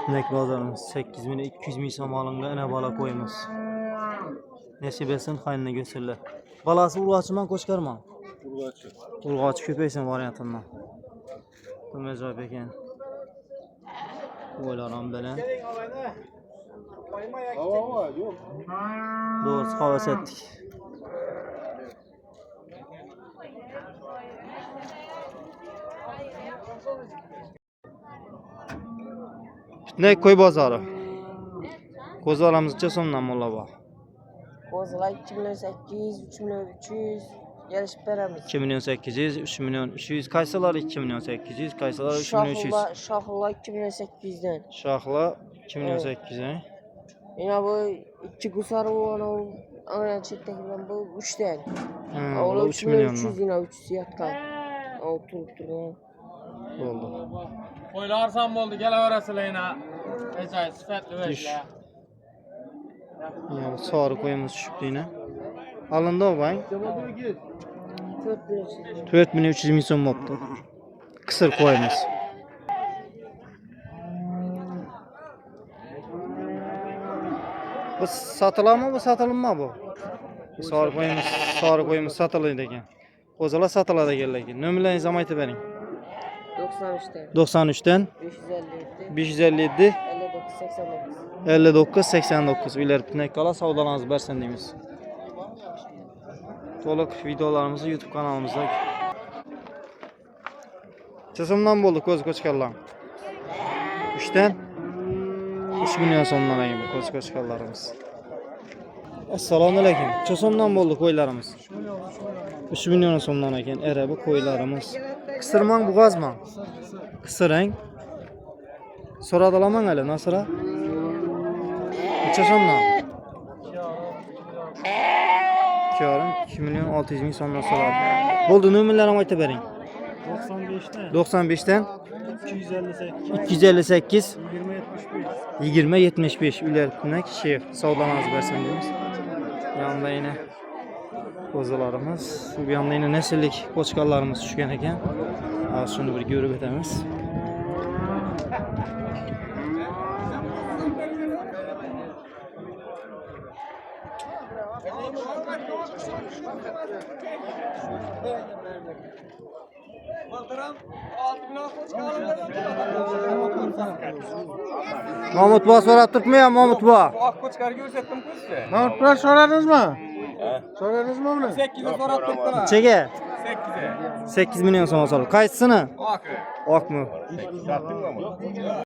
Nek bazarımız 8200 ming so'm olingan ana bola qo'yimiz. Nasib etsin xayrını gösterler. Balası urg'ochiman ko'chkarman. Urg'ochi. Urg'ochi ko'paysin variantidan. Bu ajoyib ekan. Qo'ylarim bilan. Hava yo'q. Doğrusu havas etdik. Ne koy bozorı? Qo'zg'alamizcha so'mdan molla bor. Qo'zg'alak 2.800.000, 3.300.000 yarışib beramiz. 2.800.000, 3.300.000 qaysilar 2.800.000, qaysilar 3.300.000. Shohlar 2.800'dan. Shohlar 2.800.000. Yana bu ikki gusar ana chetdagidan bu 3'dan. Ola 3 milyondan. 300 yine 300 yatgan. O turib turgan. Oldu. Qo'ylar arzon bo'ldi, kelaverasizlar yana. Ajoyib sifatli o'yinlar. Ya sarı koyumuz tushibdi yine. Alindi o bang. 4.300 ming so'm bo'pti. Qisir qo'yimiz. Bu satılanma bu satılınma bu. Sarı koyumuz satılıydı ekan. Qo'zg'alar satiladi ekan lekin. Nomerlaringizni ham aytib bering. 93'ten 557 59 89 uylar bitnek kala savdolarınızı bersen deyimiz. To'liq videolarımızı YouTube kanalımızda. Çesomdan bulduk ko'z ko'chqarlar. 3'ten 3 milyon so'mdan ekan bu ko'z ko'chqarlarimiz. Assalomu alaykum. Çesomdan bulduk qo'ylarimiz. 3 milyon so'mdan ekan era bu qo'ylarimiz. Qisirman bo'g'azman. Qisirang. So'radilarman hali nasira? Necha so'mdan? 2 milyon 600 ming so'mdan so'radi. Bo'ldi, nomerlarimni aytib bering. 95'ten 258 20 75 uylar kunak şef savdolarınızı bersin deymiz. Yanında yine qo'zg'alarimiz, bu yanında yine nesillik qo'chqarlarimiz tushgan ekan. Shuni bir ko'rib o'tamiz. Mahmut Bey so'rab turibmi ya Mahmut Bey? Qo'chqarga ko'rsatdim ku-sizga. Mahmut bilan so'radingizmi? So'radingizmi buni? 8 ga so'rab turibdilar. Nechaga? 8 ga. 8 milyon so'm so'radi. Qaysisini? Oq. Oqmi?